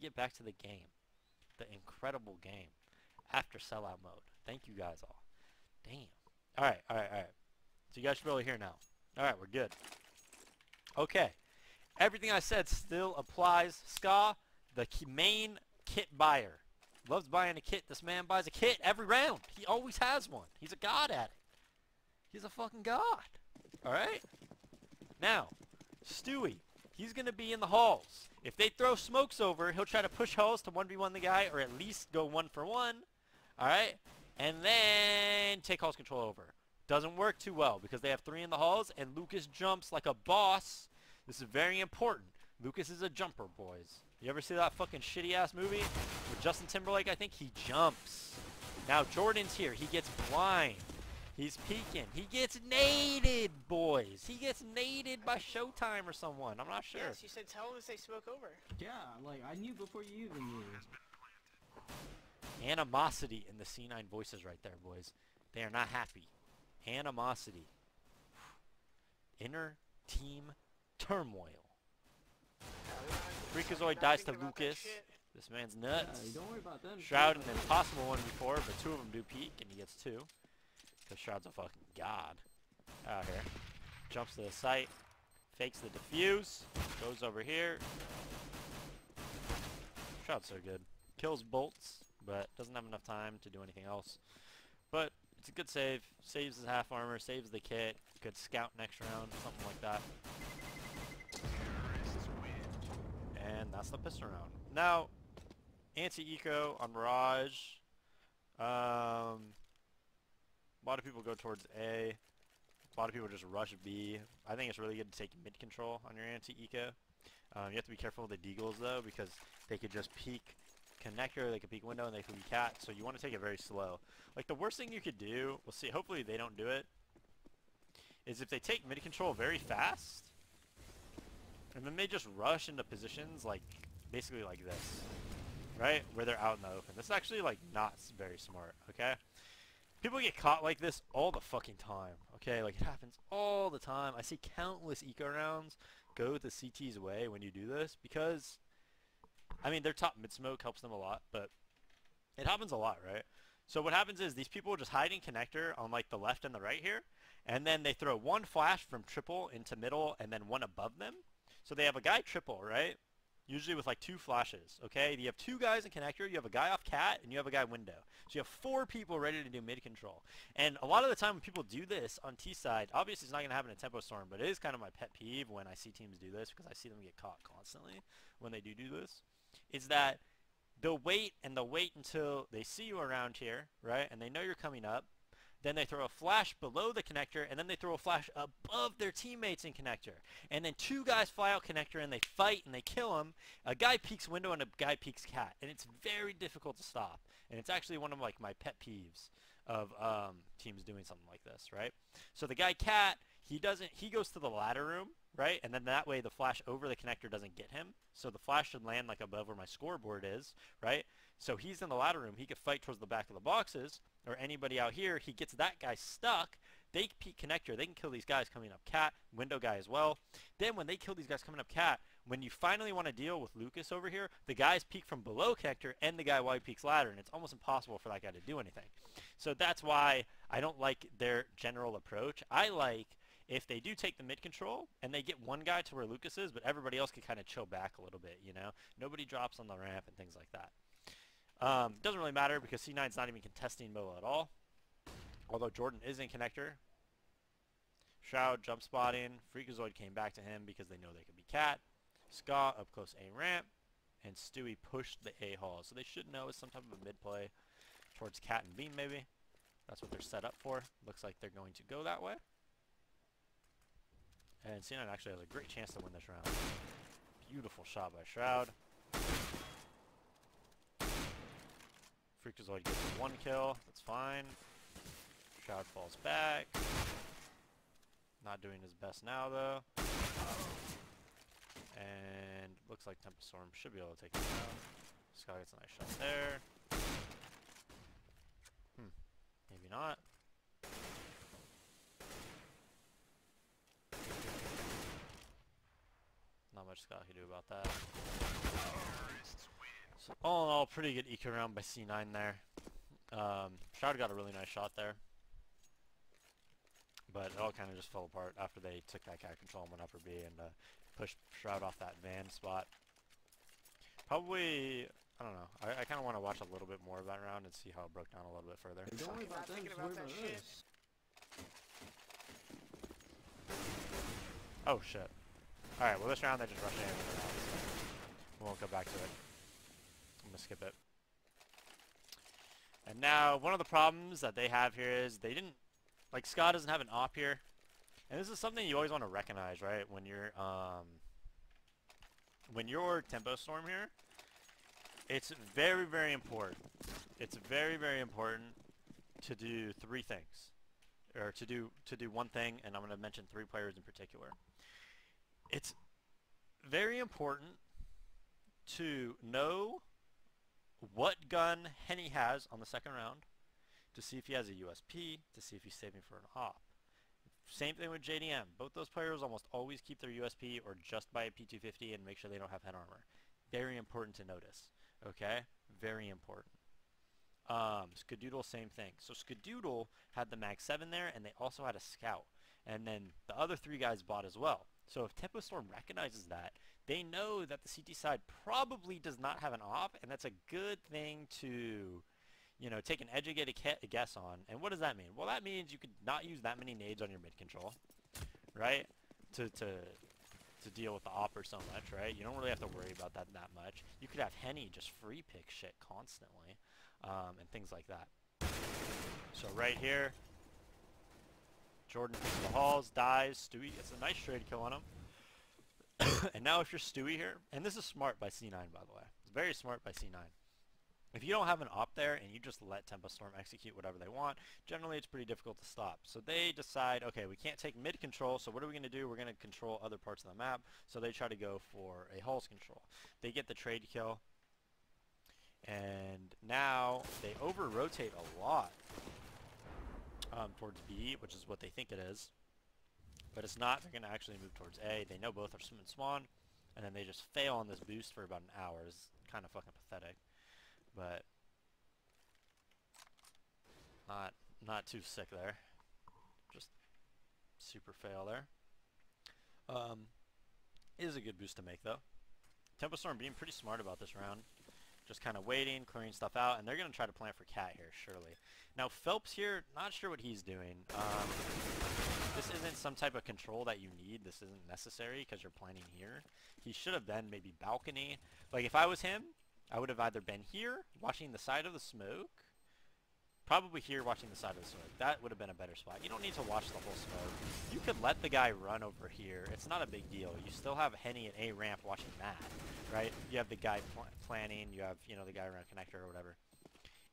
get back to the game. The incredible game. After sellout mode. Thank you guys all. Damn. Alright. So you guys should be able to hear now. Alright, we're good. Okay. Everything I said still applies. Ska, the main kit buyer. Loves buying a kit. This man buys a kit every round. He always has one. He's a god at it. He's a fucking god. Alright? Now, Stewie. He's going to be in the halls. If they throw smokes over, he'll try to push halls to 1v1 the guy, or at least go 1 for 1. Alright? And then take halls control over. Doesn't work too well because they have 3 in the halls, and Lucas jumps like a boss. This is very important. Lucas is a jumper, boys. You ever see that fucking shitty-ass movie with Justin Timberlake? I think he jumps. Now, Jordan's here. He gets blind. He's peeking. He gets naded, boys. He gets naded by Showtime or someone. I'm not sure. Yes, you said tell him to say smoke over. Yeah, like, I knew before you even knew. Animosity in the C9 voices right there, boys. They are not happy. Animosity. Inner team turmoil. Freakazoid dies to Lucas. This man's nuts. Yeah, don't worry about them. Shroud an impossible 1v4, but 2 of them do peek, and he gets 2. Because Shroud's a fucking god out here. Jumps to the site. Fakes the defuse. Goes over here. Shroud's so good. Kills bolts, but doesn't have enough time to do anything else. But it's a good save. Saves his half armor. Saves the kit. Good scout next round. Something like that. And that's the pistol round. Now, anti-eco on Mirage. A lot of people go towards A. A lot of people just rush B. I think it's really good to take mid control on your anti-eco. You have to be careful with the deagles though, because they could just peek connector, they could peek window, and they could be cat. So you want to take it very slow. Like the worst thing you could do, we'll see. Hopefully they don't do it. Is if they take mid control very fast, and then they just rush into positions like basically like this, right, where they're out in the open. This is actually like not very smart. Okay. People get caught like this all the fucking time, okay? Like, it happens all the time. I see countless eco rounds go the CT's way when you do this because, I mean, their top mid-smoke helps them a lot, but it happens a lot, right? So what happens is these people just hide in connector on, like, the left and the right here, and then they throw 1 flash from triple into middle and then 1 above them. So they have a guy triple, right? Usually with like 2 flashes, okay? You have 2 guys in connector, you have a guy off cat, and you have a guy window. So you have 4 people ready to do mid control. And a lot of the time when people do this on T side, obviously it's not going to happen in Tempo Storm, but it is kind of my pet peeve when I see teams do this, because I see them get caught constantly when they do this, is that they'll wait and they'll wait until they see you around here, right? And they know you're coming up. Then they throw a flash below the connector, and then they throw a flash above their teammates in connector. And then 2 guys fly out connector, and they fight, and they kill him. A guy peeks window, and a guy peeks cat. And it's very difficult to stop. And it's actually one of like my pet peeves of teams doing something like this, right? So the guy cat, he goes to the ladder room, right? And then that way the flash over the connector doesn't get him. So the flash should land like above where my scoreboard is, right? So he's in the ladder room. He could fight towards the back of the boxes. Or anybody out here, he gets that guy stuck. They peek connector. They can kill these guys coming up cat. Window guy as well. Then when they kill these guys coming up cat, when you finally want to deal with Lucas over here, the guys peek from below connector and the guy white peeks ladder. And it's almost impossible for that guy to do anything. So that's why I don't like their general approach. I like if they do take the mid control and they get one guy to where Lucas is, but everybody else can kind of chill back a little bit, you know? Nobody drops on the ramp and things like that. Doesn't really matter because C9's not even contesting Moa at all. Although Jordan is in connector. Shroud jump spotting. Freakazoid came back to him because they know they could be cat. Ska up close A ramp. And Stewie pushed the A hall. So they should know it's some type of a mid play towards cat and beam maybe. That's what they're set up for. Looks like they're going to go that way. And C9 actually has a great chance to win this round. Beautiful shot by Shroud. Freakazoid gets 1 kill. That's fine. Shroud falls back. Not doing his best now, though. And looks like Tempo Storm should be able to take him out. Scott gets a nice shot there. Maybe not. Not much Scott can do about that. So all in all, pretty good eco round by C9 there. Shroud got a really nice shot there. But it all kind of just fell apart after they took that cat control and went upper B and pushed Shroud off that van spot. Probably, I don't know. I kind of want to watch a little bit more of that round and see how it broke down a little bit further. Hey, don't worry about them, Thinking just about worry that about shit. us. Oh shit. Alright, well this round they just rushed in and around, so we won't go back to it. I'm gonna skip it. And now, one of the problems that they have here is they didn't, like Scott doesn't have an op here. And this is something you always want to recognize, right? When you're Tempo Storm here, it's very, very important. It's very, very important to do three things. Or to do one thing, and I'm going to mention 3 players in particular. It's very important to know what gun Henny has on the second round, to see if he has a USP, to see if he's saving for an op. Same thing with JDM. Both those players almost always keep their USP or just buy a P250 and make sure they don't have head armor. Very important to notice. Okay? Very important. Skadoodle, same thing. So Skadoodle had the Mag 7 there, and they also had a Scout. And then the other 3 guys bought as well. So if Tempo Storm recognizes that, they know that the CT side probably does not have an op, and that's a good thing to, you know, take an educated guess on. And what does that mean? Well, that means you could not use that many nades on your mid control, right? To deal with the op or so much, right? You don't really have to worry about that much. You could have Henny just free pick shit constantly, and things like that. So right here, Jordan hits the halls, dies, Stewie gets a nice trade kill on him. And now if you're Stewie here, and this is smart by C9 by the way, it's very smart by C9. If you don't have an op there and you just let Tempo Storm execute whatever they want, generally it's pretty difficult to stop. So they decide, okay, we can't take mid control, so what are we going to do? We're going to control other parts of the map. So they try to go for a halls control. They get the trade kill, and now they over-rotate a lot towards B, which is what they think it is. But it's not. They're going to actually move towards A. They know both are swim and spawn, and then they just fail on this boost for about an hour. It's kind of fucking pathetic. But not too sick there. Just super fail there. Is a good boost to make though. Tempo Storm being pretty smart about this round. Just kind of waiting, clearing stuff out, and they're going to try to plant for Cat here, surely. Now Phelps here, not sure what he's doing. This isn't some type of control that you need. This isn't necessary because you're planning here. He should have been maybe balcony. Like if I was him, I would have either been here, watching the side of the smoke, probably here watching the side of the smoke. That would have been a better spot. You don't need to watch the whole smoke. You could let the guy run over here. It's not a big deal. You still have Henny at A ramp watching that, right? You have the guy planning. You have, you know, the guy around connector or whatever.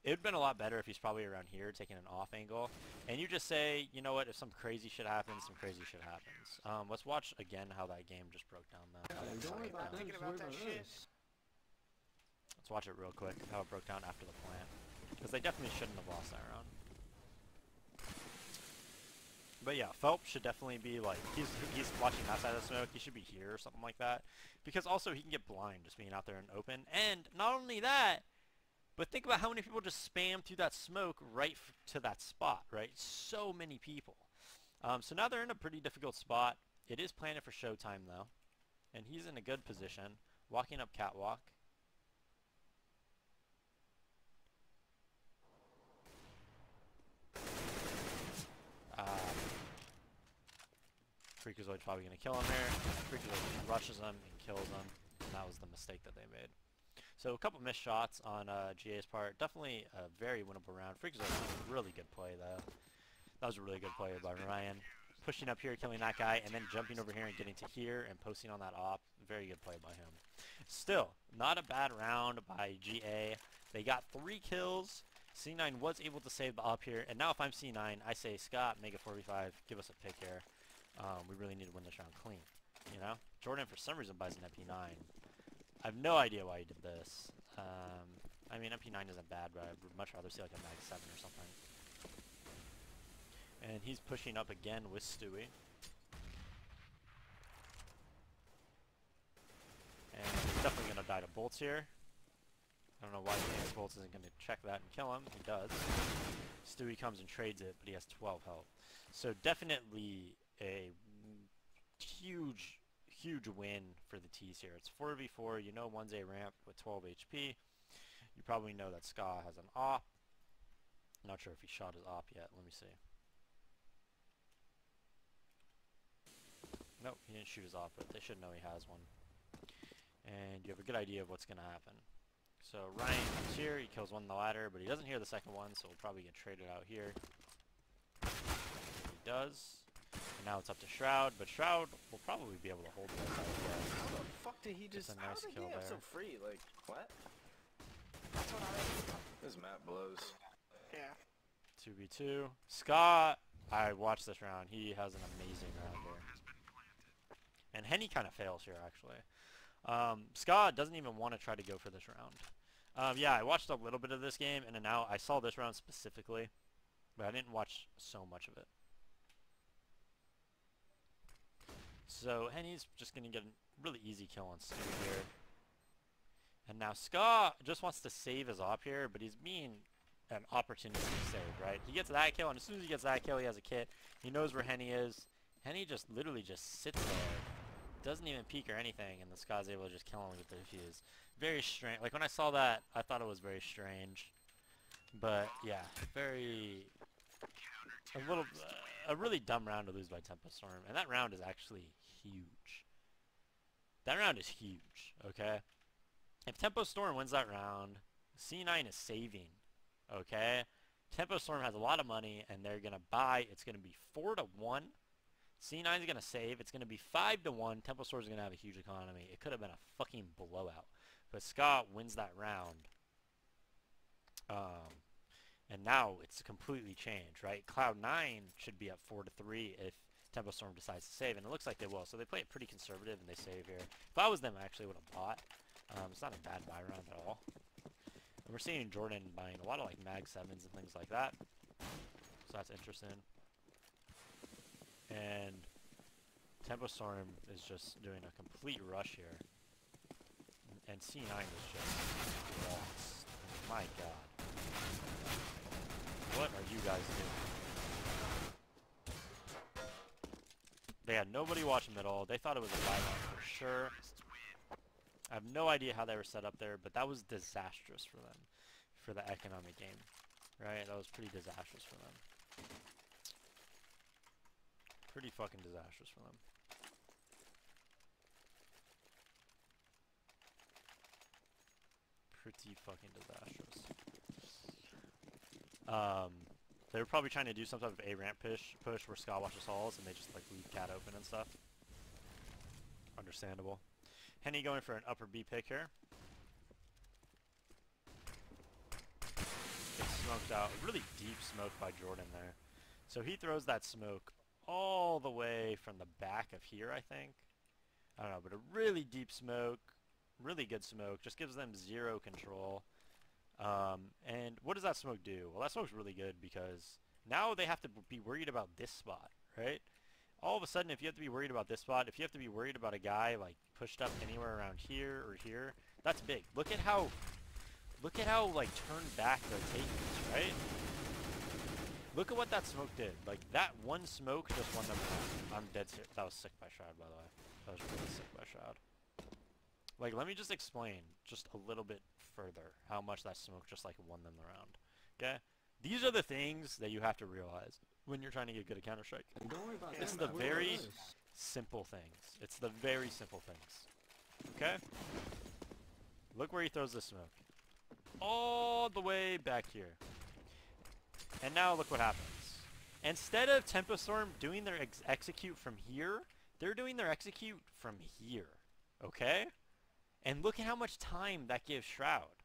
It would have been a lot better if he's probably around here taking an off angle. And you just say, you know what, if some crazy shit happens, some crazy shit happens. Let's watch again how that game just broke down though. Hey, don't worry about them, Thinking just worry about that about shit. us. Let's watch it real quick, how it broke down after the plant. Because they definitely shouldn't have lost that round. But yeah, Phelps should definitely be like, he's watching that side of the smoke, he should be here or something like that. Because also he can get blind just being out there in open. And not only that, but think about how many people just spam through that smoke right to that spot, right? So many people. So now they're in a pretty difficult spot. It is planted for showtime though. And he's in a good position, walking up catwalk. Freakazoid's probably going to kill him here. Freakazoid rushes him and kills him. And that was the mistake that they made. So a couple missed shots on GA's part. Definitely a very winnable round. Freakazoid was a really good play though. That was a really good play by Ryan. Pushing up here, killing that guy, and then jumping over here and getting to here and posting on that op. Very good play by him. Still, not a bad round by GA. They got 3 kills. C9 was able to save the op here. And now if I'm C9, I say, Scott, make it 45. Give us a pick here. We really need to win this round clean. You know? Jordan, for some reason, buys an MP9. I have no idea why he did this. I mean, MP9 isn't bad, but I would much rather see like a Mag 7 or something. And he's pushing up again with Stewie. And he's definitely going to die to bolts here. I don't know why James Bolts isn't going to check that and kill him. He does. Stewie comes and trades it, but he has 12 health. So definitely a huge, huge win for the T's here. It's 4v4. You know one's a ramp with 12 HP. You probably know that Ska has an op. Not sure if he shot his op yet. Let me see. Nope, he didn't shoot his op, but they should know he has one. And you have a good idea of what's going to happen. So Ryan comes here, he kills one on the ladder, but he doesn't hear the second one, so we'll probably get traded out here. He does. And now it's up to Shroud, but Shroud will probably be able to hold this out here. How the fuck did he just... That's a nice kill there. so free, like, what? That's what This map blows. Yeah. 2v2. Scott, I watched this round. He has an amazing round here. And Henny kind of fails here, actually. Scott doesn't even want to try to go for this round. Yeah, I watched a little bit of this game, and then now I saw this round specifically, but I didn't watch so much of it. So Henny's just going to get a really easy kill on Stu here. And now Scott just wants to save his op here, but he's being an opportunity to save, right? He gets that kill, and as soon as he gets that kill, he has a kit. He knows where Henny is. Henny just literally just sits there. Doesn't even peek or anything, and the Scott's able to just kill him with the defuse. Very strange. Like, when I saw that, I thought it was very strange. But, yeah, a really dumb round to lose by Tempo Storm. And that round is actually huge. That round is huge, okay? If Tempo Storm wins that round, C9 is saving, okay? Tempo Storm has a lot of money, and they're going to buy. It's going to be 4-1. C9 is going to save. It's going to be 5-1. Tempo Storm is going to have a huge economy. It could have been a fucking blowout. But Scott wins that round. And now it's completely changed, right? Cloud9 should be up 4-3 if Tempo Storm decides to save, and it looks like they will. So they play it pretty conservative, and they save here. If I was them, I actually would have bought. It's not a bad buy round at all. And we're seeing Jordan buying a lot of like Mag 7s and things like that. So that's interesting. And Tempo Storm is just doing a complete rush here. And C9 is just lost. My god. What are you guys doing? They had nobody watching middle. They thought it was a buy round for sure. I have no idea how they were set up there, but that was disastrous for them. For the economic game. Right? That was pretty disastrous for them. Pretty fucking disastrous for them. Pretty fucking disastrous. They were probably trying to do some type of A ramp push where Scott watches halls and they just like leave cat open and stuff. Understandable. Henny going for an upper B pick here. Gets smoked out. A really deep smoke by Jordan there. So he throws that smoke all the way from the back of here, I think. I don't know, but a really deep smoke, really good smoke, just gives them zero control. And what does that smoke do? Well, that smoke's really good because now they have to be worried about this spot, right? All of a sudden, if you have to be worried about this spot, if you have to be worried about a guy like pushed up anywhere around here or here, that's big. Look at how like turned back their take is, right? Look at what that smoke did. Like, that one smoke just won them around. I'm dead serious. That was sick by Shroud, by the way. That was really sick by Shroud. Like, let me just explain just a little bit further how much that smoke just, like, won them around. Okay? These are the things that you have to realize when you're trying to get good at Counter-Strike. Don't worry about It's that. the Don't worry very about this. simple things. It's the very simple things. Okay? Look where he throws the smoke. All the way back here. And now look what happens. Instead of Tempo Storm doing their execute from here, they're doing their execute from here. Okay? And look at how much time that gives Shroud.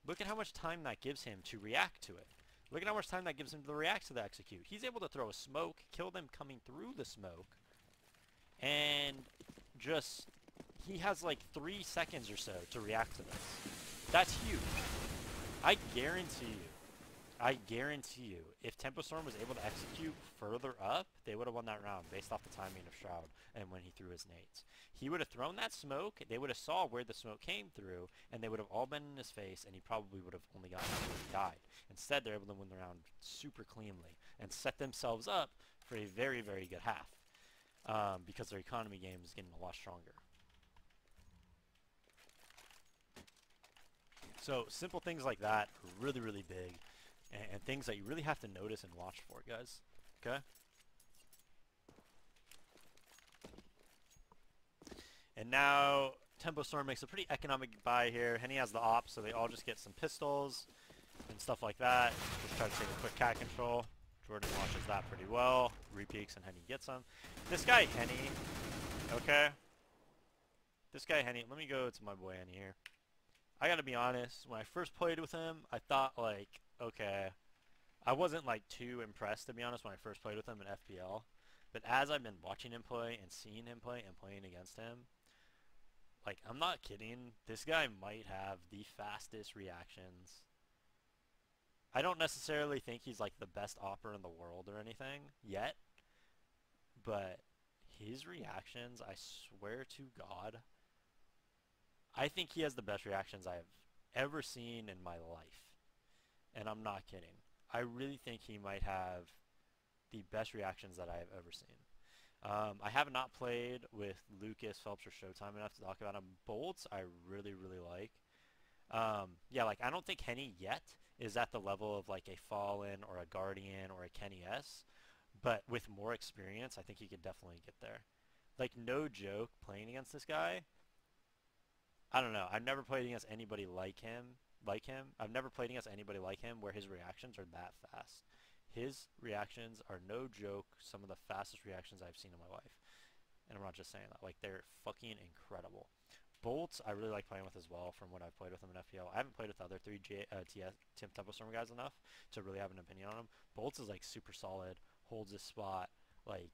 Look at how much time that gives him to react to it. Look at how much time that gives him to react to the execute. He's able to throw a smoke, kill them coming through the smoke, and just, he has like 3 seconds or so to react to this. That's huge. I guarantee you, I guarantee you, if Tempo Storm was able to execute further up, they would have won that round based off the timing of Shroud and when he threw his nades. He would have thrown that smoke, they would have saw where the smoke came through, and they would have all been in his face, and he probably would have only gotten out where he died. Instead, they're able to win the round super cleanly and set themselves up for a very, very good half because their economy game is getting a lot stronger. So simple things like that are really, really big, and things that you really have to notice and watch for, guys. Okay? And now Tempo Storm makes a pretty economic buy here. Henny has the op, so they all just get some pistols and stuff like that. Just try to take a quick cat control. Jordan watches that pretty well. Repeaks and Henny gets them. This guy Henny, okay? This guy Henny, let me go to my boy Henny here. I gotta be honest, when I first played with him, I thought like, okay, I wasn't like too impressed to be honest when I first played with him in FPL. But as I've been watching him play and seeing him play and playing against him, like I'm not kidding, this guy might have the fastest reactions. I don't necessarily think he's like the best opper in the world or anything yet, but his reactions, I swear to God, I think he has the best reactions I've ever seen in my life. And I'm not kidding. I really think he might have the best reactions that I have ever seen. I have not played with Lucas, Phelps, or Showtime enough to talk about him. Bolts, I really, really like. Yeah, like I don't think Henny yet is at the level of like a Fallen or a Guardian or a Kenny S. But with more experience, I think he could definitely get there. Like no joke, playing against this guy, I don't know. I've never played against anybody like him. I've never played against anybody like him where his reactions are that fast. His reactions are no joke, some of the fastest reactions I've seen in my life. And I'm not just saying that. Like, they're fucking incredible. Bolts, I really like playing with as well from what I've played with him in FPL. I haven't played with the other three Team Tempo Storm guys enough to really have an opinion on him. Bolts is, like, super solid, holds his spot, like...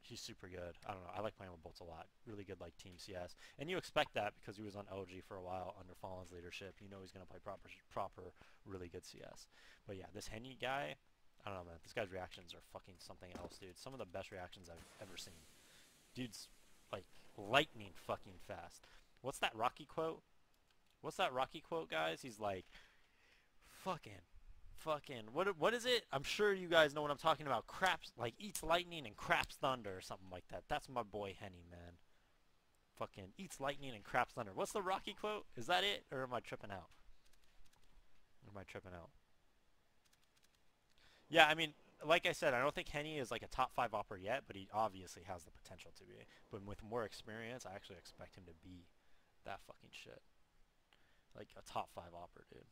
He's super good. I don't know. I like playing with Bolts a lot. Really good, like, team CS. And you expect that because he was on LG for a while under Fallen's leadership. You know he's going to play proper, really good CS. But yeah, this Henny guy, I don't know, man. This guy's reactions are fucking something else, dude. Some of the best reactions I've ever seen. Dude's, like, lightning fucking fast. What's that Rocky quote? What's that Rocky quote, guys? He's like, fucking, what is it? I'm sure you guys know what I'm talking about. Craps, like, eats lightning and craps thunder or something like that. That's my boy Henny, man. Fucking eats lightning and craps thunder. What's the Rocky quote? Is that it? Or am I tripping out? Yeah, I mean, like I said, I don't think Henny is like a top 5 opper yet, but he obviously has the potential to be. But with more experience, I actually expect him to be that fucking shit. Like a top 5 opper, dude.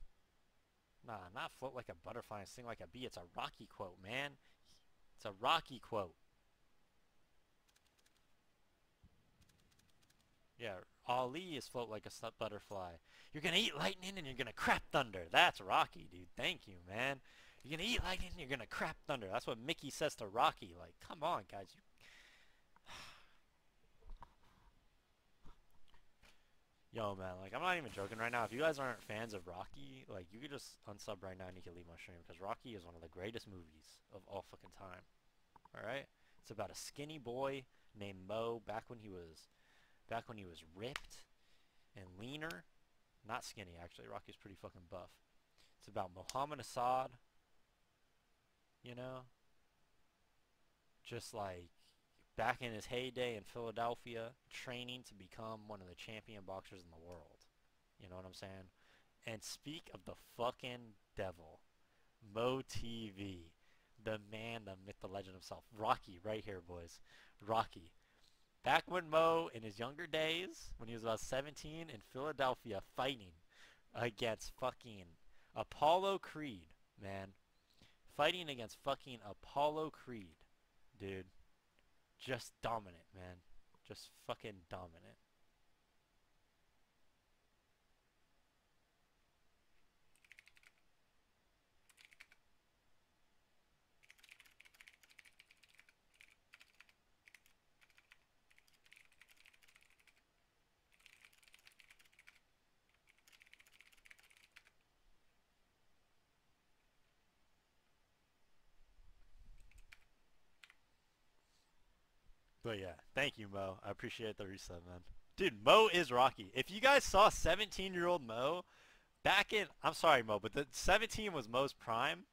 Nah, not float like a butterfly and sing like a bee. It's a Rocky quote, man. It's a Rocky quote. Yeah, Ali is float like a butterfly. You're gonna eat lightning and you're gonna crap thunder. That's Rocky, dude. Thank you, man. You're gonna eat lightning and you're gonna crap thunder. That's what Mickey says to Rocky. Like, come on, guys. Yo, man, like, I'm not even joking right now. If you guys aren't fans of Rocky, like, you could just unsub right now and you can leave my stream, because Rocky is one of the greatest movies of all fucking time. Alright? It's about a skinny boy named Mo back when he was ripped and leaner. Not skinny, actually. Rocky's pretty fucking buff. It's about Muhammad Assad, you know? Just, like, back in his heyday in Philadelphia, training to become one of the champion boxers in the world. You know what I'm saying? And speak of the fucking devil. Mo TV. The man, the myth, the legend himself. Rocky, right here, boys. Rocky. Back when Mo, in his younger days, when he was about 17, in Philadelphia, fighting against fucking Apollo Creed, man. Fighting against fucking Apollo Creed, dude. Just dominant, man. Just fucking dominant. But yeah, thank you, Mo. I appreciate the reset, man. Dude, Mo is Rocky. If you guys saw 17-year-old Mo back in, I'm sorry, Mo, but the 17 was Mo's prime.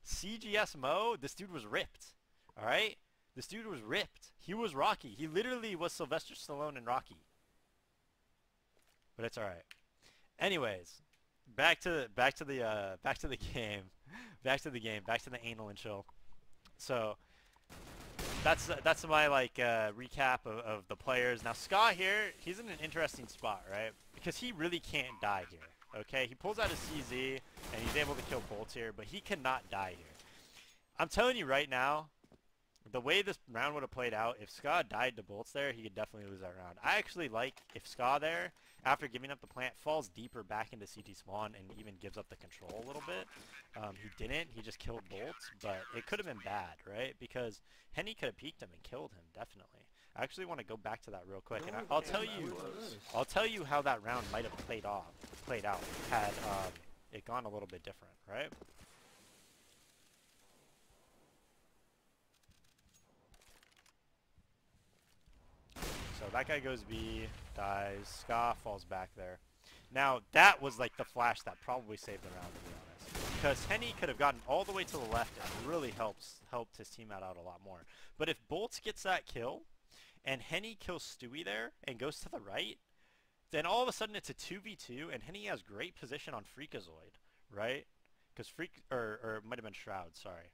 CGS Mo, this dude was ripped. All right, this dude was ripped. He was Rocky. He literally was Sylvester Stallone in Rocky. But it's all right. Anyways, back to the game, back to the game, back to the anal and chill. So that's my like recap of the players. Now Ska here, he's in an interesting spot, right? Because he really can't die here. Okay, he pulls out his CZ and he's able to kill bolts here, but he cannot die here. I'm telling you right now, the way this round would have played out, if Ska died to bolts there, he could definitely lose that round. I actually like if Ska there, after giving up the plant, falls deeper back into CT spawn and even gives up the control a little bit. He didn't. He just killed bolts, but it could have been bad, right? Because Henny could have peeked him and killed him, definitely. I actually want to go back to that real quick, and I'll tell you how that round might have played out had it gone a little bit different, right? So that guy goes B, dies, Ska falls back there. Now, that was like the flash that probably saved the round, to be honest. Because Henny could have gotten all the way to the left and really helped his teammate out a lot more. But if Bolts gets that kill, and Henny kills Stewie there, and goes to the right, then all of a sudden it's a 2v2, and Henny has great position on Freakazoid, right? Because or it might have been Shroud, sorry.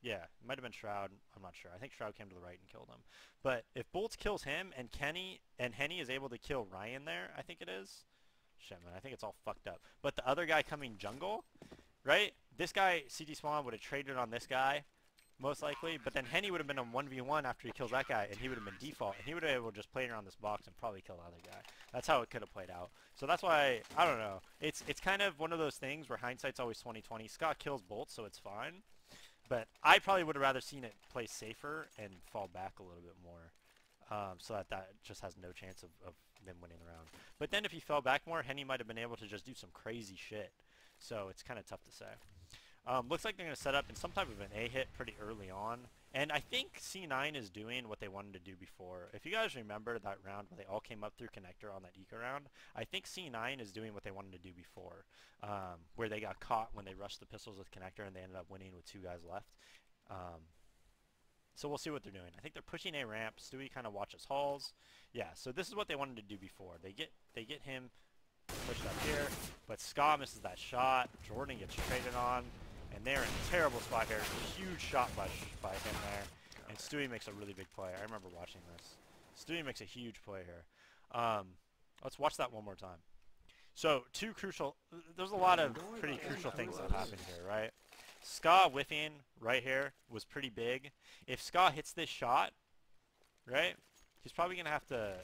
Yeah, it might have been Shroud. I'm not sure. I think Shroud came to the right and killed him. But if Bolts kills him and Henny is able to kill Ryan there, I think it is. Shit, man, I think it's all fucked up. But the other guy coming jungle, right? This guy, CT Spawn, would have traded on this guy, most likely. But then Henny would have been on 1v1 after he kills that guy, and he would have been default. And he would have been able to just play around this box and probably kill the other guy. That's how it could have played out. So that's why, I don't know. It's kind of one of those things where hindsight's always 20/20. Scott kills Bolts, so it's fine. But I probably would have rather seen it play safer and fall back a little bit more, so that just has no chance of them winning the round. But then if he fell back more, Henny might have been able to just do some crazy shit. So it's kind of tough to say. Looks like they're going to set up in some type of an A hit pretty early on. And I think C9 is doing what they wanted to do before. If you guys remember that round where they all came up through connector on that eco round, I think C9 is doing what they wanted to do before, where they got caught when they rushed the pistols with connector and they ended up winning with 2 guys left. So we'll see what they're doing. I think they're pushing A ramp. Stewie kind of watches halls. Yeah, so this is what they wanted to do before. They get him pushed up here, but Ska misses that shot. Jordan gets traded on. And they're in a terrible spot here. Huge shot by him there. And Stewie makes a really big play. I remember watching this. Stewie makes a huge play here. Let's watch that one more time. So, there's a lot of pretty crucial things that happen here, right? Ska whiffing right here was pretty big. If Ska hits this shot, right, he's probably going to have to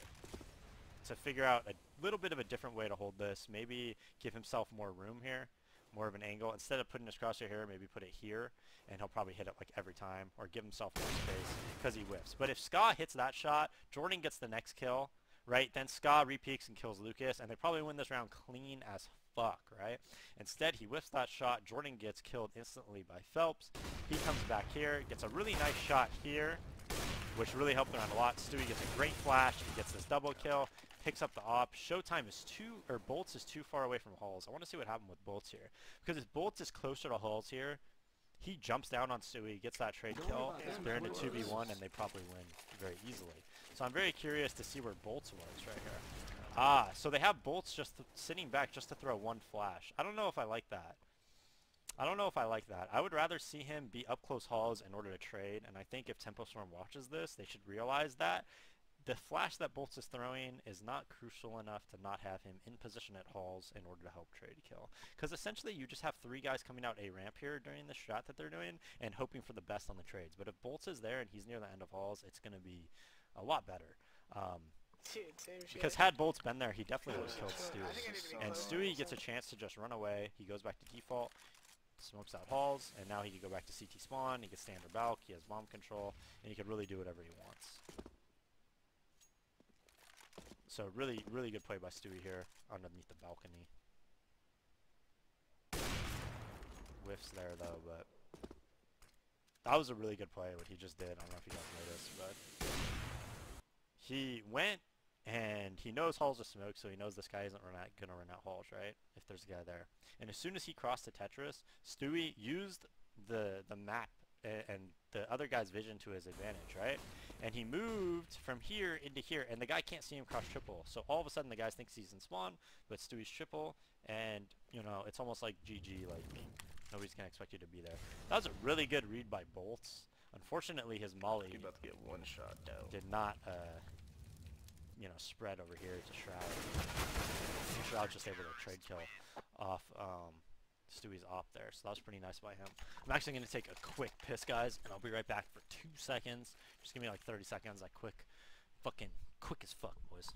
figure out a little bit of a different way to hold this. Maybe give himself more room here. More of an angle. Instead of putting his crosshair here, maybe put it here, and he'll probably hit it like every time, or give himself more space because he whiffs. But if Ska hits that shot, Jordan gets the next kill, right? Then Ska repeaks and kills Lucas, and they probably win this round clean as fuck, right? Instead, he whiffs that shot. Jordan gets killed instantly by Phelps. He comes back here, gets a really nice shot here, which really helped him out a lot. Stewie gets a great flash. He gets this double kill. Picks up the op. Showtime is Bolts is too far away from Halls. I want to see what happened with Bolts here. Because if Bolts is closer to Halls here, he jumps down on Stewie, gets that trade kill. They're in a 2v1 and they probably win very easily. So I'm very curious to see where Bolts was right here. So they have Bolts just sitting back just to throw one flash. I don't know if I like that. I would rather see him be up close Halls in order to trade, and I think if Tempo Storm watches this, they should realize that the flash that Bolts is throwing is not crucial enough to not have him in position at Halls in order to help trade kill. Because essentially you just have 3 guys coming out A ramp here during the shot that they're doing and hoping for the best on the trades. But if Bolts is there and he's near the end of Halls, it's going to be a lot better. Because had Bolts been there, he definitely would have killed Stewie. And Stewie gets a chance to just run away. He goes back to default, smokes out Halls, and now he can go back to CT spawn. He can stay under Balk. He has bomb control, and he can really do whatever he wants. So really, really good play by Stewie here underneath the balcony. Whiffs there though, but that was a really good play what he just did. I don't know if you guys noticed, but he went and he knows halls are smoke, so he knows this guy isn't gonna run out halls, right? If there's a guy there. And as soon as he crossed the Tetris, Stewie used the map and the other guy's vision to his advantage, right? And he moved from here into here, and the guy can't see him cross triple. So all of a sudden the guy thinks he's in spawn, but Stewie's triple, and you know, it's almost like GG, like nobody's gonna expect you to be there. That was a really good read by Bolts. Unfortunately, his molly You're about to get one shot though. did not, you know, spread over here to Shroud. And Shroud's just able to trade kill off Stewie's op there, so that was pretty nice by him. I'm actually going to take a quick piss, guys, and I'll be right back for 2 seconds. Just give me like 30 seconds, like quick as fuck, boys.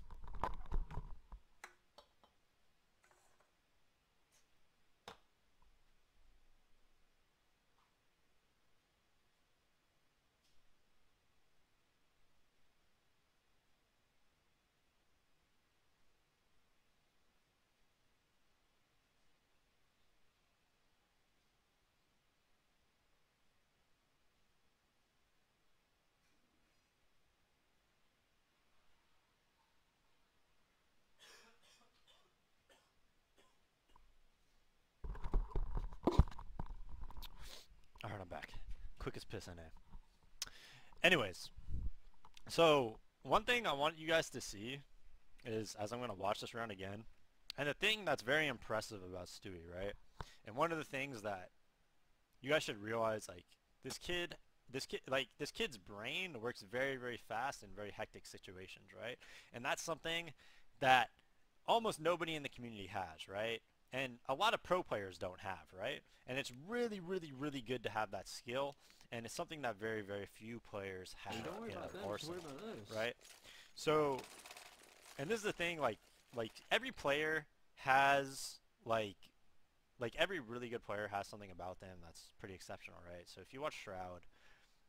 Alright, I'm back. Quick as piss, NA. Anyways, so one thing I want you guys to see is, as I'm going to watch this round again, and the thing that's very impressive about Stewie, right? And one of the things that you guys should realize, like, this kid's brain works very, very fast in very hectic situations, right? And that's something that almost nobody in the community has, right? And a lot of pro players don't have, right? And it's really, really, really good to have that skill, and it's something that very, very few players have Hey, don't worry in about their that. Just arsenal, worry about us. right? So, and this is the thing, like every player has, like every really good player has something about them that's pretty exceptional, right? So if you watch Shroud,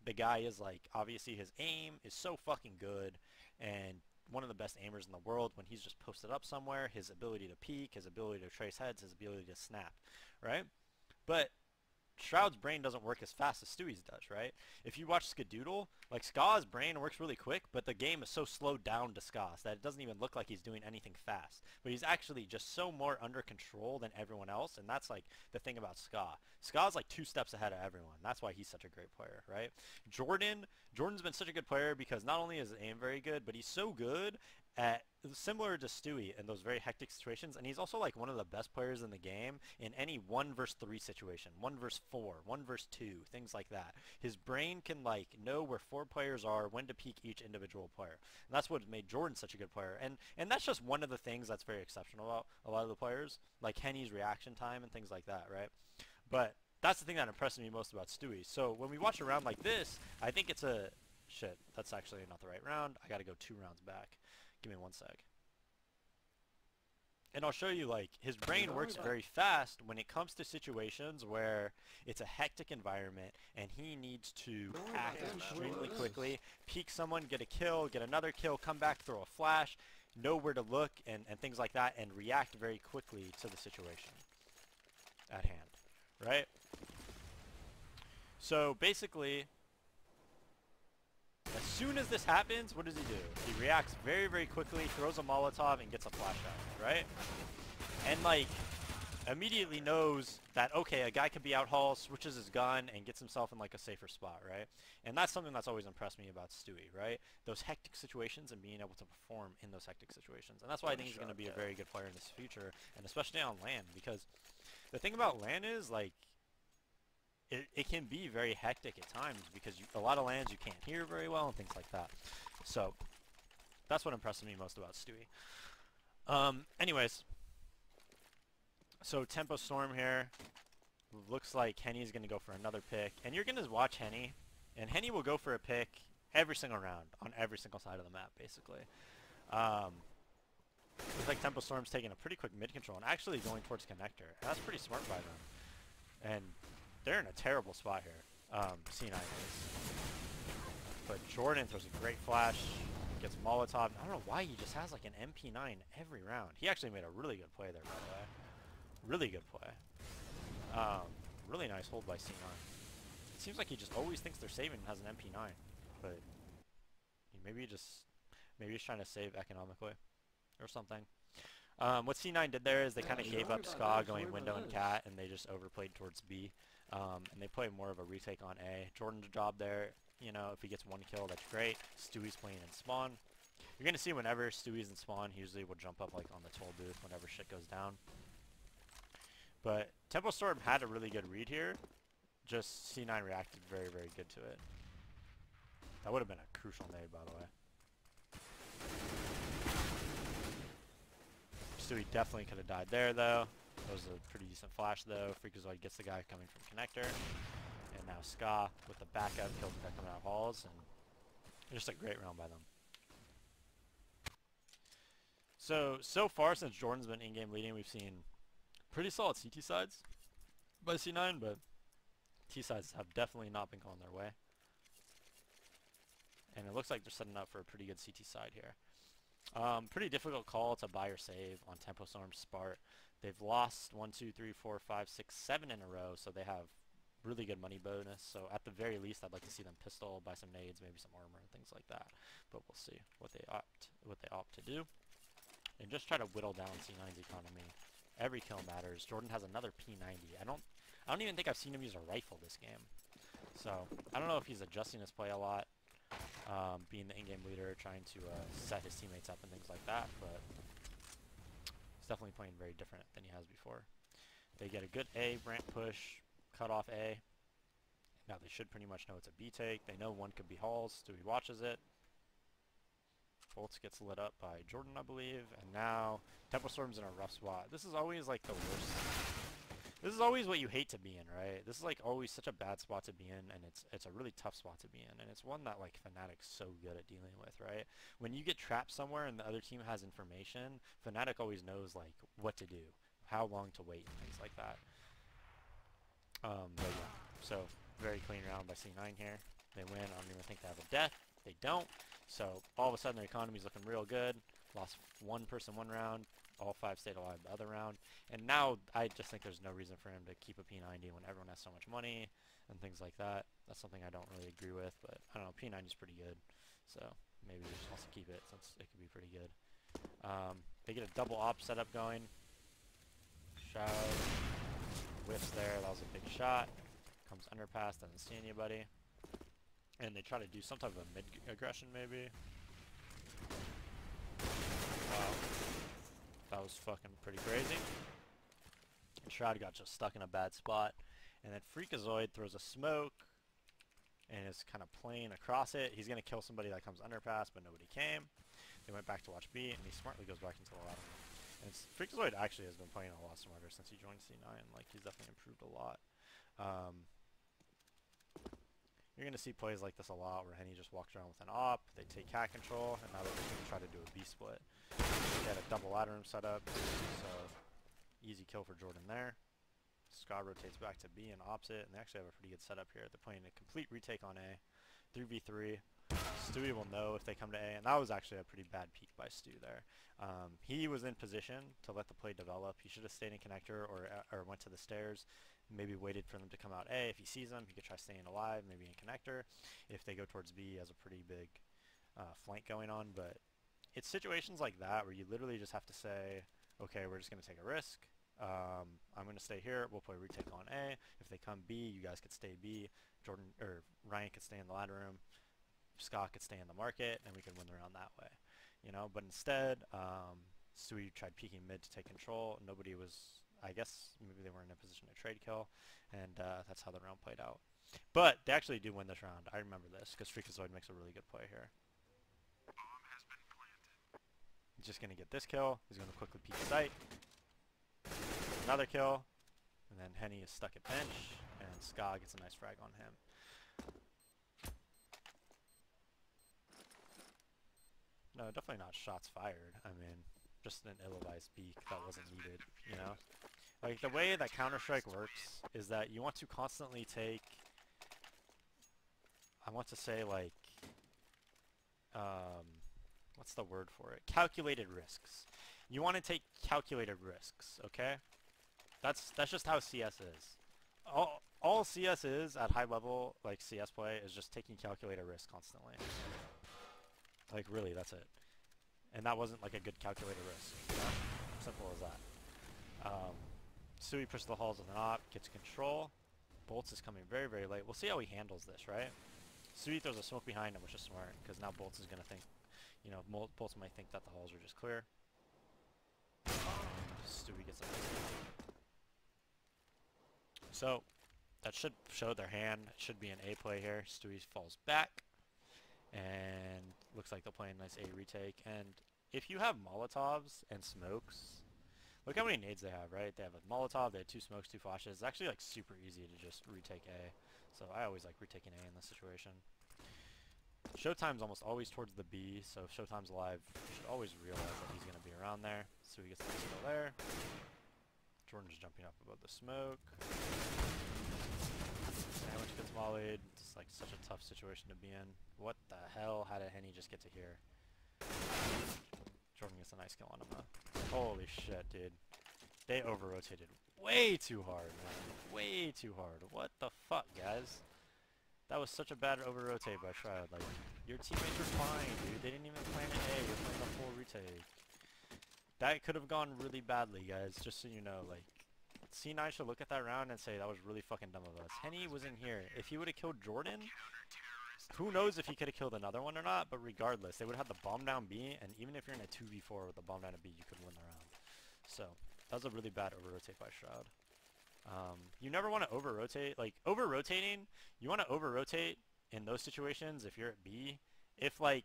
the guy is like, obviously his aim is so fucking good, and one of the best aimers in the world when he's just posted up somewhere, his ability to peek, his ability to trace heads, his ability to snap, right? But Shroud's brain doesn't work as fast as Stewie's does, right? If you watch Skadoodle, like Ska's brain works really quick, but the game is so slowed down to Ska's that it doesn't even look like he's doing anything fast. But he's actually just so more under control than everyone else, and that's like the thing about Ska. Ska's like 2 steps ahead of everyone. That's why he's such a great player, right? Jordan's been such a good player because not only is his aim very good, but he's so good at, similar to Stewie in those very hectic situations, and he's also like one of the best players in the game in any 1 versus 3 situation, 1 versus 4, 1 versus 2, things like that. His brain can like know where 4 players are, when to peek each individual player. And that's what made Jordan such a good player. And that's just one of the things that's very exceptional about a lot of the players, like Henny's reaction time and things like that, right? But that's the thing that impressed me most about Stewie. So when we watch a round like this, I think it's a... Shit, that's actually not the right round. I gotta go 2 rounds back. Give me 1 sec. And I'll show you, like, his brain works very fast when it comes to situations where it's a hectic environment and he needs to act extremely quickly, peek someone, get a kill, get another kill, come back, throw a flash, know where to look, and things like that, and react very quickly to the situation at hand, right? So basically, as soon as this happens, what does he do? He reacts very, very quickly, throws a Molotov, and gets a flash out, right? And, like, immediately knows that, okay, a guy could be out hall, switches his gun, and gets himself in, like, a safer spot, right? And that's something that's always impressed me about Stewie, right? Those hectic situations and being able to perform in those hectic situations. And that's why I think he's going to be a very good player in this future, and especially on LAN, because the thing about LAN is, like, it can be very hectic at times because a lot of lands you can't hear very well and things like that. So that's what impresses me most about Stewie. Anyways, so Tempo Storm here. Looks like Henny's going to go for another pick. And you're going to watch Henny, and Henny will go for a pick every single round on every single side of the map, basically. Looks like Tempo Storm's taking a pretty quick mid control and actually going towards connector. And that's pretty smart by them. And they're in a terrible spot here, C9 is. But Jordan throws a great flash, gets Molotov. I don't know why he just has like an MP9 every round. He actually made a really good play there, by the way. Really good play. Really nice hold by C9. It seems like he just always thinks they're saving and has an MP9, but maybe he's trying to save economically or something. What C9 did there is they kind of gave up Ska going window and cat, and they just overplayed towards B. And they play more of a retake on A. Jordan's job there, you know, if he gets one kill, that's great. Stewie's playing in spawn. You're going to see whenever Stewie's in spawn, he usually will jump up like on the toll booth whenever shit goes down. But Tempo Storm had a really good read here. Just C9 reacted very, very good to it. That would have been a crucial nade, by the way. Stewie definitely could have died there, though. That was a pretty decent flash, though. Freakazoid gets the guy coming from connector. And now Ska with the backup kills the guy coming out of halls. And just a great round by them. So far, since Jordan's been in-game leading, we've seen pretty solid CT sides by C9, but T sides have definitely not been going their way. And it looks like they're setting up for a pretty good CT side here. Pretty difficult call to buy or save on Tempo Storm Spart. They've lost 1, 2, 3, 4, 5, 6, 7 in a row, so they have really good money bonus. So at the very least, I'd like to see them pistol, buy some nades, maybe some armor and things like that. But we'll see what they opt to do. And just try to whittle down C9's economy. Every kill matters. Jordan has another P90. I don't even think I've seen him use a rifle this game. So I don't know if he's adjusting his play a lot. Being the in-game leader, trying to set his teammates up and things like that, but he's definitely playing very different than he has before. They get a good A ramp push, cut off A. Now they should pretty much know it's a B take. They know one could be halls. Stewie watches it. Bolts gets lit up by Jordan, I believe, and now Tempo Storm's in a rough spot. This is always like the worst. This is always what you hate to be in, right? This is like always such a bad spot to be in, and it's a really tough spot to be in, and it's one that like Fnatic's so good at dealing with, right? When you get trapped somewhere and the other team has information, Fnatic always knows like what to do, how long to wait, and things like that. But yeah, so very clean round by C9 here. They win. I don't even think they have a death. They don't. So all of a sudden their economy's looking real good. Lost one person one round. All 5 stayed alive the other round. And now I just think there's no reason for him to keep a P90 when everyone has so much money and things like that. That's something I don't really agree with, but I don't know, P90 is pretty good. So maybe he just wants to keep it since it could be pretty good. They get a double op setup going. Shroud. Whiffs there, that was a big shot. Comes underpass, doesn't see anybody. And they try to do some type of mid aggression maybe. Wow. That was fucking pretty crazy. And Shroud got just stuck in a bad spot. And then Freakazoid throws a smoke and is kind of playing across it. He's going to kill somebody that comes underpass, but nobody came. They went back to watch B, and he smartly goes back into the ladder. And Freakazoid actually has been playing a lot smarter since he joined C9. Like, he's definitely improved a lot. You're going to see plays like this a lot where Henny just walks around with an op, they take cat control, and now they're just going to try to do a B split. They had a double ladder room set up, so easy kill for Jordan there. Ska rotates back to B and ops it, and they actually have a pretty good setup here. They're playing a complete retake on A, 3v3. Stewie will know if they come to A, and that was actually a pretty bad peek by Stu there. He was in position to let the play develop. He should have stayed in connector or went to the stairs. Maybe waited for them to come out A. If he sees them, he could try staying alive, maybe in connector. If they go towards B, he has a pretty big flank going on. But it's situations like that where you literally just have to say, okay, we're just going to take a risk. I'm going to stay here. We'll play retake on A. If they come B, you guys could stay B. Jordan or Ryan could stay in the ladder room. Scott could stay in the market, and we could win the round that way. You know, but instead, Stewie tried peeking mid to take control. Nobody was... I guess maybe they weren't in a position to trade kill, and that's how the round played out. But they actually do win this round. I remember this, because Freakazoid makes a really good play here. He's just going to get this kill. He's going to quickly peek sight. Another kill. And then Henny is stuck at bench, and Ska gets a nice frag on him. No, definitely not shots fired. I mean, just an ill-advised peek that wasn't needed, you know? Like, the way that Counter-Strike works is that you want to constantly take, I want to say, like, what's the word for it? Calculated risks. You want to take calculated risks, okay? That's just how CS is. all CS is at high level, like CS play, is just taking calculator risk constantly. Like really, that's it. And that wasn't like a good calculator risk. You know? Simple as that. Sui pushes the halls with an op, gets control. Bolts is coming very, very late. We'll see how he handles this, right? Sui throws a smoke behind him, which is smart, because now Bolts is going to think, you know, Bolts might think that the halls are just clear. Stewie gets a nice kill. So, that should show their hand. It should be an A play here. Stewie falls back. And looks like they'll play a nice A retake. And if you have Molotovs and smokes, look how many nades they have, right? They have a Molotov, they have 2 smokes, 2 flashes. It's actually like super easy to just retake A. So I always like retaking A in this situation. Showtime's almost always towards the B, so if Showtime's alive, you should always realize that he's going to be around there. So he gets the kill there. Jordan's jumping up above the smoke. Sandwich gets volleyed. It's like such a tough situation to be in. What the hell? How did Henny just get to here? Jordan gets a nice kill on him though. Holy shit, dude. They over-rotated way too hard, man. Way too hard. What the fuck, guys? That was such a bad over-rotate by Shroud. Like, your teammates were fine, dude. They didn't even plan an A. You're playing a full retake. That could have gone really badly, guys, just so you know. Like, C9 should look at that round and say that was really fucking dumb of us. Henny was in here. If he would have killed Jordan, who knows if he could have killed another one or not, but regardless, they would have had the bomb down B, and even if you're in a 2v4 with the bomb down to B, you could win the round. So, that was a really bad over-rotate by Shroud. You never want to over-rotate. Like, over-rotating, you want to over-rotate in those situations if you're at B. If, like,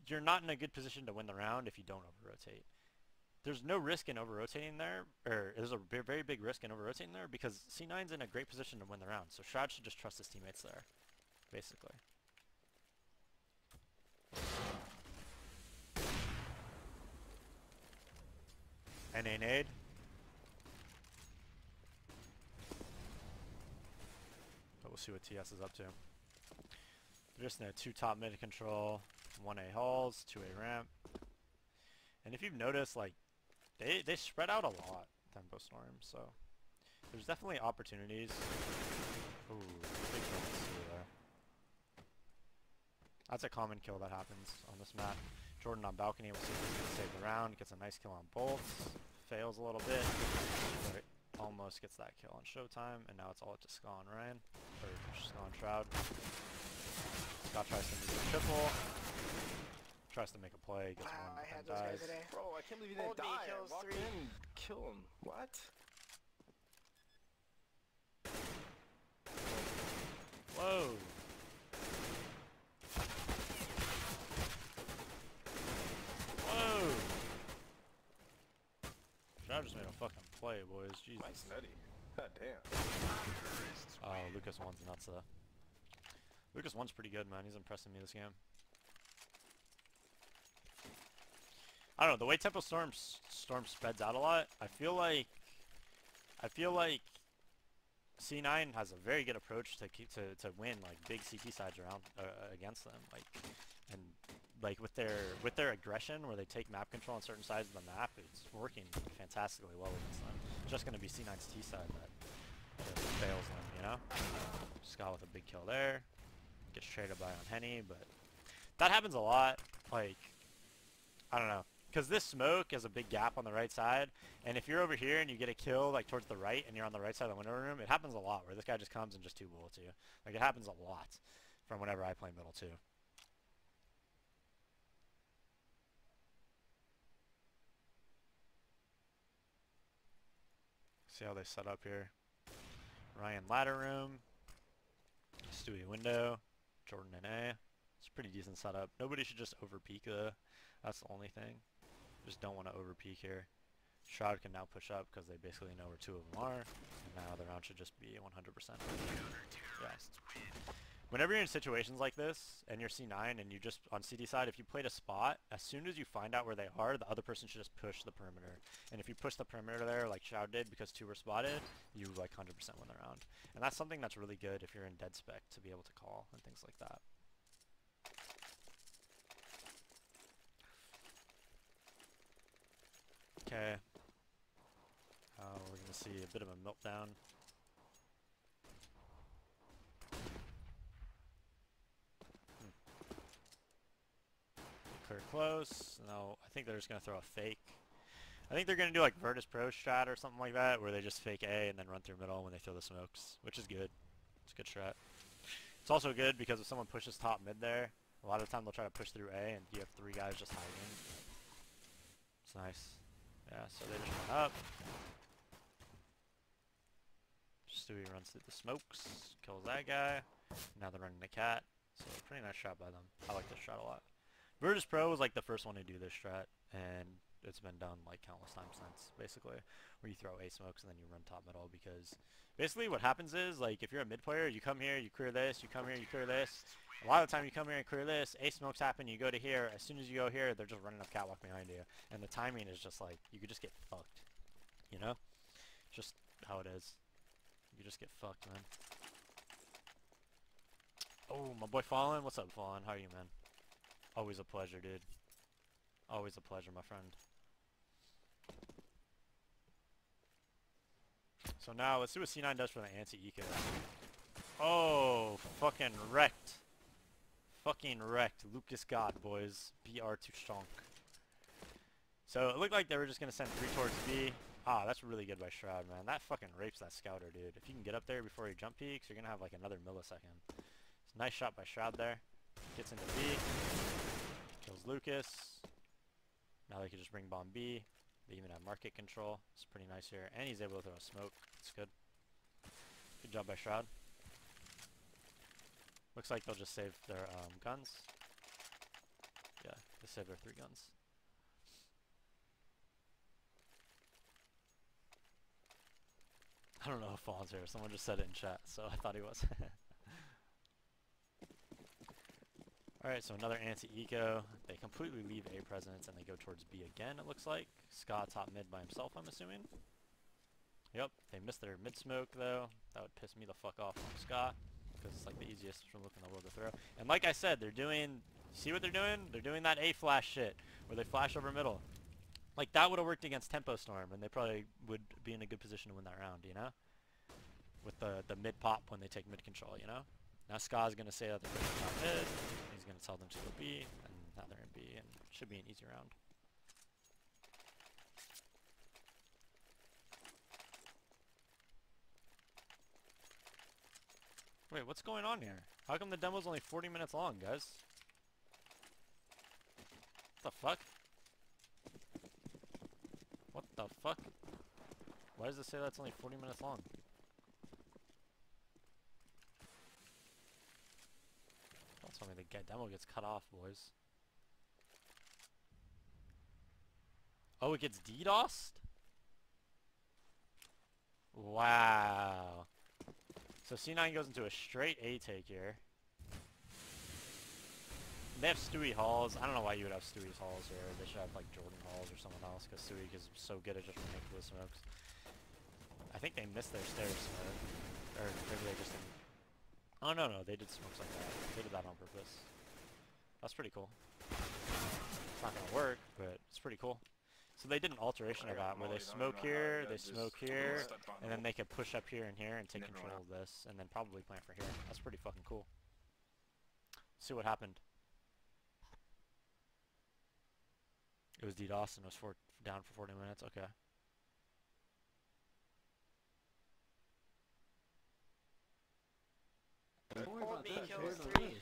you're not in a good position to win the round if you don't over-rotate. There's no risk in over-rotating there, or there's a very big risk in over-rotating there because C9's in a great position to win the round, so Shroud should just trust his teammates there, basically. NA nade. But we'll see what TS is up to. They're just in a 2 top mid control, 1A halls, 2A ramp. And if you've noticed, like, they spread out a lot, Tempo Storm, so there's definitely opportunities. Ooh, big kill there. That's a common kill that happens on this map. Jordan on balcony, we'll see if he's going to save the round. Gets a nice kill on bolts. Fails a little bit. But almost gets that kill on Showtime. And now it's all up to Ska and Ryan. Or Ska and Shroud. Scott tries to make a triple. Tries to make a play. Gets one I had and those guys dies. today. Bro, I can't believe you didn't Old me die. kills I walked 3. in, kill him. What? Whoa! Whoa! Shroud just made a fucking play, boys. Jesus. Nice nutty. God damn. Oh, Lucas 1's nuts though. Lucas 1's pretty good, man. He's impressing me this game. I don't know, the way Tempo Storm spreads out a lot, I feel like C9 has a very good approach to win like big CT sides around against them, like with their aggression where they take map control on certain sides of the map. It's working fantastically well against them. It's just gonna be C9's T side that fails them, you know. Scott with a big kill there, gets traded by on Henny, but that happens a lot. Like, I don't know. Because this smoke is a big gap on the right side, and if you're over here and you get a kill like towards the right and you're on the right side of the window room, it happens a lot where this guy just comes and just 2 bullets you. Like, it happens a lot from whenever I play middle too. See how they set up here. Ryan ladder room, Stewie window, Jordan in A. It's a pretty decent setup. Nobody should just over peek though. That's the only thing. Just don't want to over peek here. Shroud can now push up because they basically know where 2 of them are. And now the round should just be 100%. Yeah. Whenever you're in situations like this and you're C9 and you just on CT side, if you played a spot, as soon as you find out where they are, the other person should just push the perimeter. And if you push the perimeter there like Shroud did because 2 were spotted, you like 100% win the round. And that's something that's really good if you're in dead spec to be able to call and things like that. Okay. We're see a bit of a meltdown. Clear close. No, I think they're just gonna throw a fake. I think they're gonna do like Virtus Pro strat or something like that, where they just fake A and then run through middle when they throw the smokes, which is good. It's a good strat. It's also good because if someone pushes top mid there, a lot of the time they'll try to push through A and you have 3 guys just hiding. It's nice. Yeah, so they just run up. Stewie runs through the smokes, kills that guy. Now they're running the cat. So pretty nice shot by them. I like this shot a lot. Virtus Pro was like the first one to do this strat, and it's been done like countless times since, basically, where you throw A smokes and then you run top middle, because basically what happens is, like, if you're a mid player, you come here, you clear this, you come here, you clear this. A lot of the time you come here and clear this, A smokes happen, you go to here, as soon as you go here, they're just running up catwalk behind you, and the timing is just like, you could just get fucked, you know? Just how it is. You just get fucked, man. Oh, my boy Fallen, what's up, Fallen? How are you, man? Always a pleasure, dude. Always a pleasure, my friend. So now, let's see what C9 does for the anti-eco. Oh, fucking wrecked. Fucking wrecked. Lucas God, boys. BR too strong. So, it looked like they were just going to send 3 towards B. Ah, that's really good by Shroud, man. That fucking rapes that scouter, dude. If you can get up there before he jump peeks, you're going to have like another millisecond. It's a nice shot by Shroud there. Gets into B. Kills Lucas. Now they can just bring bomb B. They even have market control. It's pretty nice here. And he's able to throw a smoke. It's good. Good job by Shroud. Looks like they'll just save their guns. Yeah, they save their 3 guns. I don't know if Fawn's here. Someone just said it in chat, so I thought he was. Alright, so another anti-eco. They completely leave A presence and they go towards B again, it looks like. Ska top mid by himself, I'm assuming. Yep, they missed their mid smoke though. That would piss me the fuck off on Ska, because it's like the easiest from look in the world to throw. And like I said, they're doing, see what they're doing? They're doing that A flash shit, where they flash over middle. Like that would have worked against Tempo Storm, and they probably would be in a good position to win that round, you know? With the mid pop when they take mid control, you know? Now Ska's gonna say that they're pushing top mid. He's gonna tell them to go B, and now they're in B, and it should be an easy round. Wait, what's going on here? How come the demo's only 40 minutes long, guys? What the fuck? What the fuck? Why does it say that's only 40 minutes long? Don't tell me the demo gets cut off, boys. Oh, it gets DDOSed? Wow. So C9 goes into a straight A take here. They have Stewie Halls. I don't know why you would have Stewie's Halls here. They should have like Jordan Halls or someone else, because Stewie is so good at just running through the smokes. I think they missed their stairs smoke. Or maybe they just didn't. Oh no, they did smokes like that. They did that on purpose. That's pretty cool. It's not gonna work, but it's pretty cool. So they did an alteration of that, where they smoke here, they smoke here, and then they could push up here and here and take control of this, and then probably plant for here. That's pretty fucking cool. See what happened. It was DDoS and it was down for 40 minutes. Okay. Don't worry about that. kills It's 3.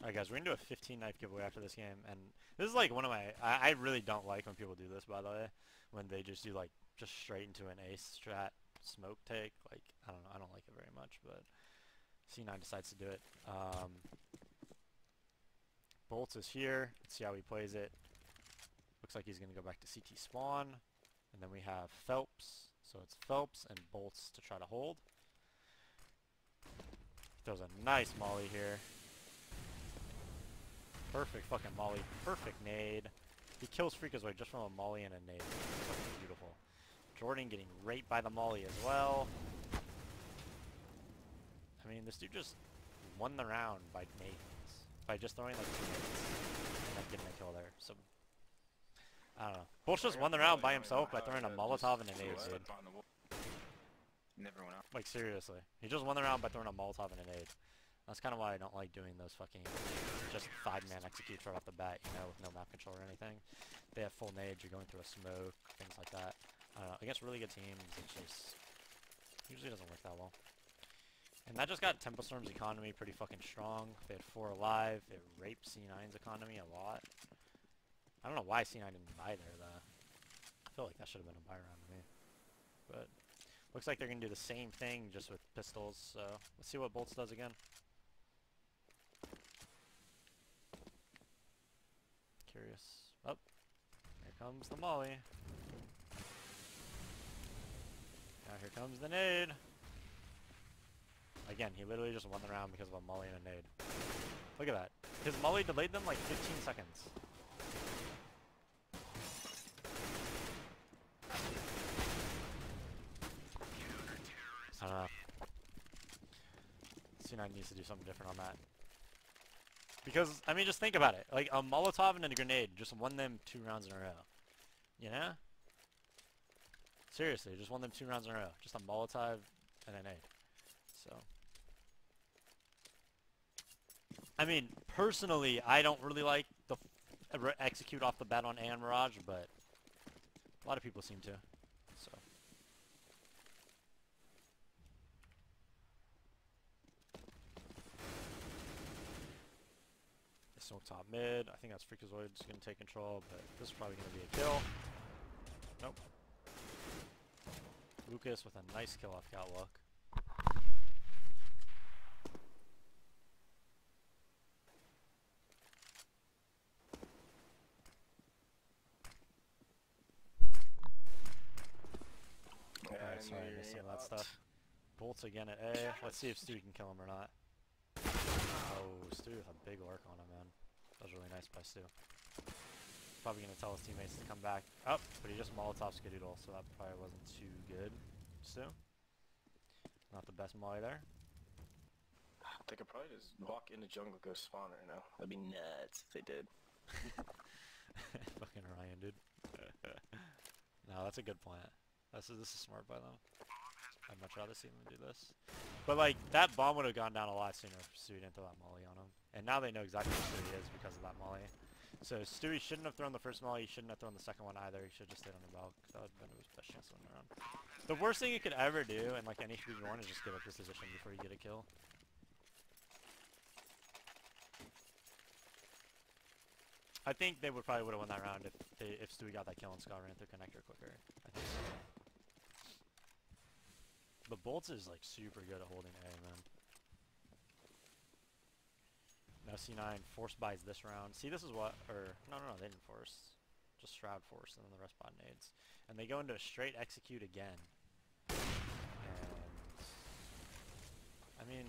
Alright guys, we're gonna do a 15 knife giveaway after this game, and this is like one of my, I really don't like when people do this, by the way, when they just do like, just straight into an ace strat smoke take. Like, I don't know, I don't like it very much, but C9 decides to do it. Bolts is here, let's see how he plays it. Looks like he's gonna go back to CT spawn, and then we have Phelps, so it's Phelps and Bolts to try to hold. Throws a nice molly here. Perfect fucking molly. Perfect nade. He kills Freakazoid just from a molly and a nade. Fucking beautiful. Jordan getting raped by the molly as well. I mean, this dude just won the round by nades. by just throwing like 2 nades and then getting a kill there. So I don't know. Boltz just won the round by himself by throwing a Molotov and a nade, dude. Never went out. Like seriously, he just won the round by throwing a Molotov and a nade. That's kind of why I don't like doing those fucking just 5-man executes right off the bat, you know, with no map control or anything. They have full nades, you're going through a smoke, things like that. I don't know, against really good teams, it just usually doesn't work that well. And that just got Tempo Storm's economy pretty fucking strong. They had 4 alive. It raped C9's economy a lot. I don't know why C9 didn't buy there, though. I feel like that should have been a buy round to me. But looks like they're going to do the same thing just with pistols, so let's see what Boltz does again. Curious. Oh, here comes the molly. Now here comes the nade. Again, he literally just won the round because of a molly and a nade. Look at that. His molly delayed them like 15 seconds. I don't know. C9 needs to do something different on that. Because, I mean, just think about it. Like, a Molotov and a grenade just won them 2 rounds in a row. You know? Seriously, just won them 2 rounds in a row. Just a Molotov and a nade. So. I mean, personally, I don't really like the execute off the bat on A and Mirage, but a lot of people seem to. So. Smoke top mid. I think that's Freakazoid's going to take control, but this is probably going to be a kill. Nope. Lucas with a nice kill off Catwalk. Alright, sorry I missed some of that stuff. Boltz again at A. Let's see if Stu can kill him or not. Oh, Stu with a big lurk on him, man. That was really nice by Stu. Probably going to tell his teammates to come back. Oh, but he just Molotov Skadoodle, so that probably wasn't too good. Stu? Not the best molly there. They could probably just walk in the jungle and go spawn right now. That'd be nuts if they did. Fucking Ryan, dude. No, that's a good plan. This is smart by them. I'd much rather see them do this. But like, that bomb would have gone down a lot sooner if Stewie didn't throw that molly on him. And now they know exactly who Stewie is because of that molly. So Stewie shouldn't have thrown the first molly, he shouldn't have thrown the second one either. He should have just stayed on the belt, because that would have been his best chance to win the round. The worst thing you could ever do in like any 3v1 is just give up this position before you get a kill. I think they probably would have won that round if Stewie got that kill and Scott ran through connector quicker. I think so. But Boltz is like super good at holding A, man. Now C9 force buys this round. See, this is what, or no, they didn't force. Just Shroud force, and then the rest bought nades. And they go into a straight execute again. And I mean,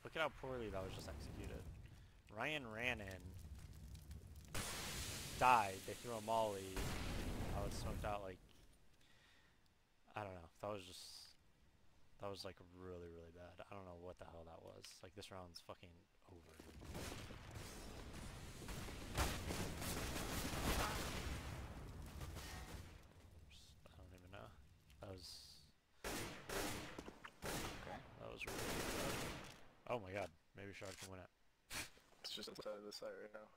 look at how poorly that was just executed. Ryan ran in, died. They threw a molly. I was smoked out like, I don't know. That was like really, really bad. I don't know what the hell that was. Like, this round's fucking over. I don't even know. That was really bad. Oh my god. Maybe Shard can win it. It's just outside of the site right now.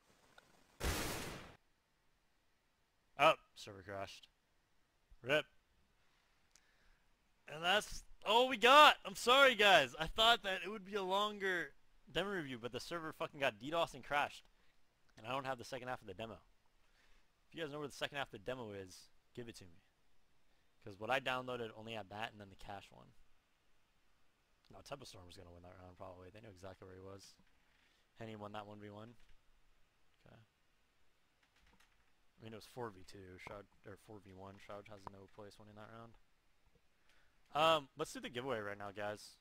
Oh! Server crashed. RIP. And that's all we got! I'm sorry, guys! I thought that it would be a longer demo review, but the server fucking got DDoSed and crashed. And I don't have the second half of the demo. If you guys know where the second half of the demo is, give it to me. Because what I downloaded only had that and then the cache one. No, Tempo Storm was going to win that round, probably. They knew exactly where he was. Henny won that 1v1. Okay. I mean, it was 4v2, Shroud, or 4v1. Shroud has no place winning that round. Let's do the giveaway right now, guys.